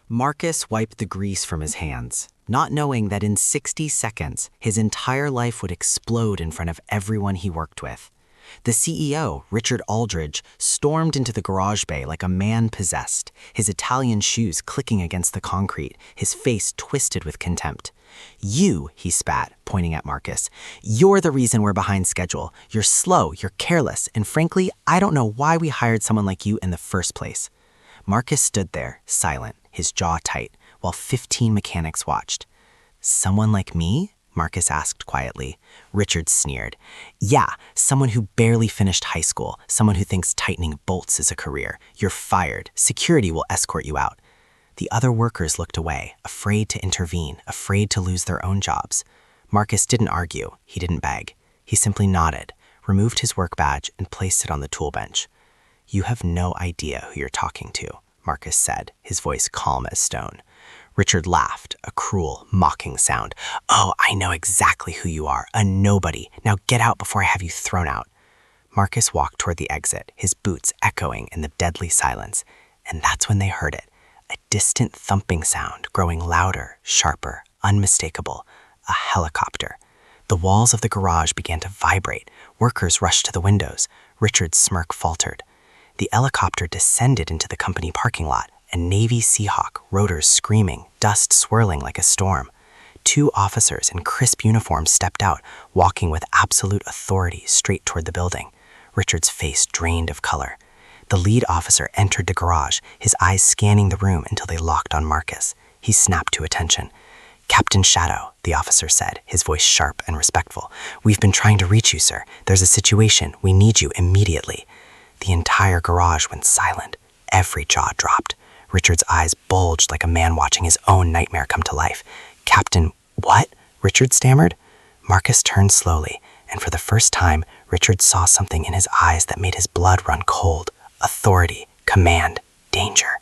Marcus wiped the grease from his hands, not knowing that in 60 seconds, his entire life would explode in front of everyone he worked with. The CEO, Richard Aldridge, stormed into the garage bay like a man possessed, his Italian shoes clicking against the concrete, his face twisted with contempt. "You," he spat, pointing at Marcus, "you're the reason we're behind schedule. You're slow, you're careless, and frankly, I don't know why we hired someone like you in the first place." Marcus stood there, silent, his jaw tight, while 15 mechanics watched. "Someone like me?" Marcus asked quietly. Richard sneered. "Yeah, someone who barely finished high school, someone who thinks tightening bolts is a career. You're fired. Security will escort you out." The other workers looked away, afraid to intervene, afraid to lose their own jobs. Marcus didn't argue. He didn't beg. He simply nodded, removed his work badge, and placed it on the tool bench. "You have no idea who you're talking to," Marcus said, his voice calm as stone. Richard laughed, a cruel, mocking sound. "Oh, I know exactly who you are, a nobody. Now get out before I have you thrown out." Marcus walked toward the exit, his boots echoing in the deadly silence. And that's when they heard it, a distant thumping sound, growing louder, sharper, unmistakable. A helicopter. The walls of the garage began to vibrate. Workers rushed to the windows. Richard's smirk faltered. The helicopter descended into the company parking lot, a Navy Seahawk, rotors screaming, dust swirling like a storm. 2 officers in crisp uniforms stepped out, walking with absolute authority straight toward the building. Richard's face drained of color. The lead officer entered the garage, his eyes scanning the room until they locked on Marcus. He snapped to attention. "Captain Shadow," the officer said, his voice sharp and respectful. "We've been trying to reach you, sir. There's a situation. We need you immediately." The entire garage went silent. Every jaw dropped. Richard's eyes bulged like a man watching his own nightmare come to life. "Captain, what?" Richard stammered. Marcus turned slowly, and for the first time, Richard saw something in his eyes that made his blood run cold. Authority, command, danger.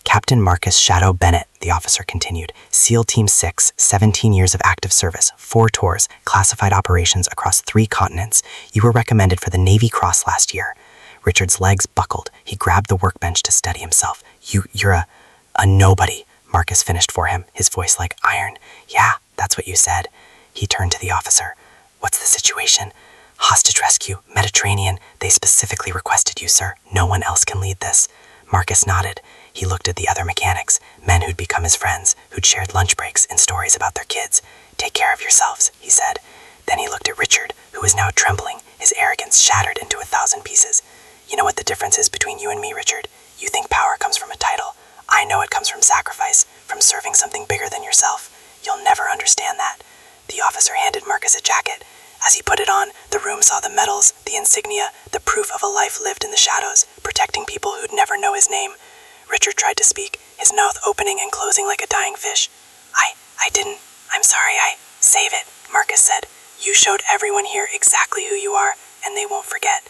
"Captain Marcus Shadow Bennett," the officer continued, "SEAL Team 6, 17 years of active service, 4 tours, classified operations across 3 continents. You were recommended for the Navy Cross last year." Richard's legs buckled. He grabbed the workbench to steady himself. You're a nobody," Marcus finished for him, his voice like iron. "Yeah, that's what you said." He turned to the officer. "What's the situation?" "Hostage rescue, Mediterranean. They specifically requested you, sir. No one else can lead this." Marcus nodded. He looked at the other mechanics, men who'd become his friends, who'd shared lunch breaks and stories about their kids. "Take care of yourselves," he said. Then he looked at Richard, who was now trembling, his arrogance shattered into 1,000 pieces. "You know what the difference is between you and me, Richard? You think power comes from a title. I know it comes from sacrifice, from serving something bigger than yourself. You'll never understand that." The officer handed Marcus a jacket. As he put it on, the room saw the medals, the insignia, the proof of a life lived in the shadows, protecting people who'd never know his name. Richard tried to speak, his mouth opening and closing like a dying fish. I'm sorry, Save it," Marcus said. "You showed everyone here exactly who you are, and they won't forget."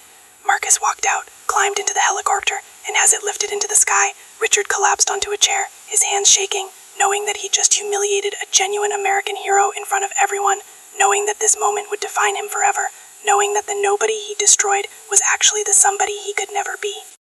Marcus walked out, climbed into the helicopter, and as it lifted into the sky, Richard collapsed onto a chair, his hands shaking, knowing that he just humiliated a genuine American hero in front of everyone, knowing that this moment would define him forever, knowing that the nobody he destroyed was actually the somebody he could never be.